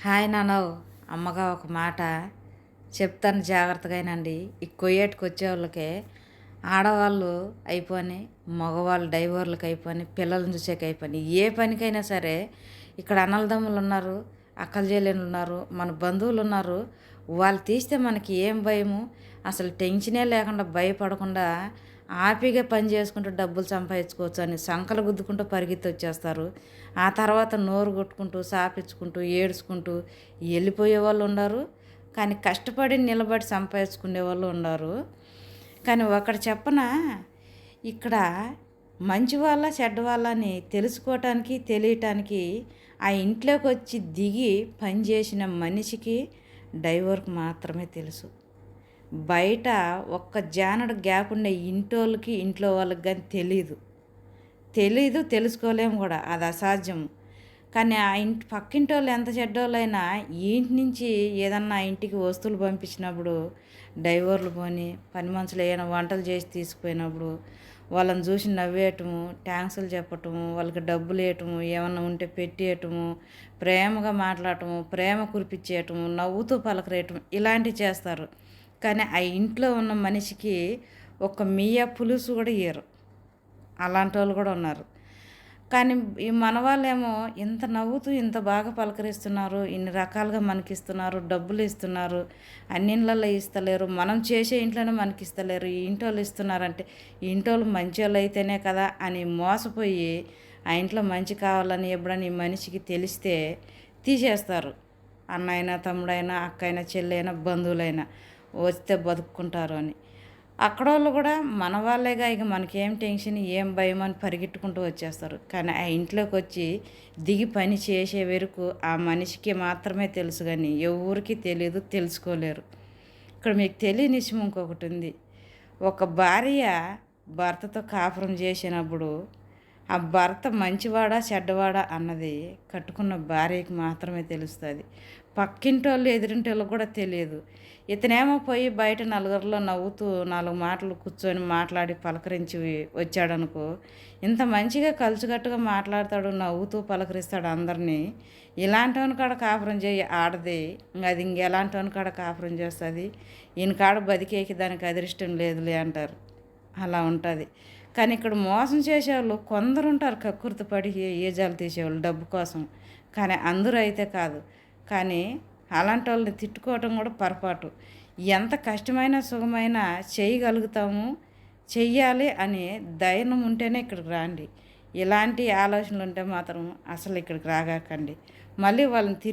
Hi నాన్న, అమ్మగా ఒక మాట చెప్తాను జాగ్రత్తగానండి. ఈ కొయ్యేటికి వచ్చేవాళ్ళకే ఆడవాళ్ళు అయిపోయి, మగవాళ్ళు డ్రైవర్లకు అయిపోయి, పిల్లల్ని చూసేకి అయిపోయి, ఏ పనికైనా సరే ఇక్కడ అన్నలదమ్ములు ఉన్నారు, అక్కల చెల్లెలు ఉన్నారు, మన బంధువులు ఉన్నారు. వాళ్ళు తీస్తే మనకి ఏం భయము? అసలు టెన్షనే లేకుండా భయపడకుండా హ్యాపీగా పని చేసుకుంటూ డబ్బులు సంపాదించుకోవచ్చు అని సంకలు గుద్దుకుంటూ పరిగెత్తి వచ్చేస్తారు. ఆ తర్వాత నోరు కొట్టుకుంటూ సాపించుకుంటూ ఏడ్చుకుంటూ వెళ్ళిపోయే వాళ్ళు ఉన్నారు. కానీ కష్టపడి నిలబడి సంపాదించుకునే వాళ్ళు ఉన్నారు. కానీ ఒకటి చెప్పనా, ఇక్కడ మంచి వాళ్ళ చెడ్డ వాళ్ళ అని తెలుసుకోవటానికి తెలియటానికి ఆ ఇంట్లోకి వచ్చి దిగి పనిచేసిన మనిషికి డ్రైవర్కి మాత్రమే తెలుసు. బయట ఒక్క జానడు గ్యాప్ ఉన్న ఇంటోళ్ళకి ఇంట్లో వాళ్ళకి కానీ తెలీదు, తెలుసుకోలేము కూడా, అది అసాధ్యం. కానీ ఆ ఇంటి పక్కింటి వాళ్ళు ఎంత చెడ్డోళ్ళైనా ఈ ఇంటి నుంచి ఏదన్నా ఇంటికి వస్తువులు పంపించినప్పుడు డ్రైవర్లు పోని పని మనుషులు ఏమైనా వంటలు చేసి తీసుకుపోయినప్పుడు వాళ్ళని చూసి నవ్వేయటము, థ్యాంక్స్లు చెప్పటము, వాళ్ళకి డబ్బులు వేయటము, ఏమన్నా ఉంటే పెట్టేయటము, ప్రేమగా మాట్లాడటము, ప్రేమ కురిపించేయటము, నవ్వుతూ పలకరేయటం ఇలాంటివి చేస్తారు. కానీ ఆ ఇంట్లో ఉన్న మనిషికి ఒక మియ్య పులుసు కూడా ఇయ్యరు. అలాంటి వాళ్ళు కూడా ఉన్నారు. కానీ ఈ మనవాళ్ళేమో ఇంత నవ్వుతూ ఇంత బాగా పలకరిస్తున్నారు, ఇన్ని రకాలుగా మనకిస్తున్నారు, డబ్బులు ఇస్తున్నారు, అన్నిళ్ళల్లో ఇస్తలేరు, మనం చేసే ఇంట్లోనే మనకి ఇస్తలేరు, ఈ ఇంటోళ్ళు ఇస్తున్నారంటే ఈ ఇంటోళ్ళు మంచోళ్ళు అయితేనే కదా అని మోసపోయి ఆ ఇంట్లో మంచి కావాలని ఎప్పుడని ఈ మనిషికి తెలిస్తే తీసేస్తారు. అన్నైనా తమ్ముడైనా అక్కైనా చెల్లైనా బంధువులైనా వస్తే బతుక్కుంటారు అని. అక్కడోళ్ళు కూడా మన వాళ్ళేగా, ఇక మనకేం టెన్షన్ ఏం భయం అని పరిగెట్టుకుంటూ వచ్చేస్తారు. కానీ ఆ ఇంట్లోకి వచ్చి దిగి పని చేసే వరకు ఆ మనిషికి మాత్రమే తెలుసు, కానీ ఎవరికి తెలియదు, తెలుసుకోలేరు. ఇక్కడ మీకు తెలియని విషయం ఇంకొకటి ఉంది. ఒక భార్య భర్తతో కాపురం చేసినప్పుడు ఆ భర్త మంచివాడా చెడ్డవాడా అన్నది కట్టుకున్న భార్యకి మాత్రమే తెలుస్తుంది. పక్కింటోళ్ళు ఎదురింటోళ్ళు కూడా తెలియదు. ఇతనేమో పోయి బయట నలుగురిలో నవ్వుతూ 4 మాటలు కూర్చొని మాట్లాడి పలకరించి వచ్చాడనుకో, ఇంత మంచిగా కలిసికట్టుగా మాట్లాడతాడు, నవ్వుతూ పలకరిస్తాడు అందరినీ. ఇలాంటివని కాడ కాపురం చేయి ఆడది, అది ఇంకెలాంటివని కాడ కాపురం చేస్తుంది, ఈయన కాడ బతికేకి దానికి అదృష్టం లేదులే అంటారు. అలా ఉంటుంది. కానీ ఇక్కడ మోసం చేసేవాళ్ళు కొందరు ఉంటారు, కక్కుర్తిపడి ఏజాలు తీసేవాళ్ళు డబ్బు కోసం. కానీ అందరూ అయితే కాదు. కానీ అలాంటి వాళ్ళని తిట్టుకోవటం కూడా పొరపాటు. ఎంత కష్టమైన సుఖమైన చేయగలుగుతాము, చెయ్యాలి అని ధైర్యం ఉంటేనే ఇక్కడికి రండి. ఇలాంటి ఆలోచనలు ఉంటే మాత్రం అసలు ఇక్కడికి రాగాకండి. మళ్ళీ వాళ్ళని తిరిగి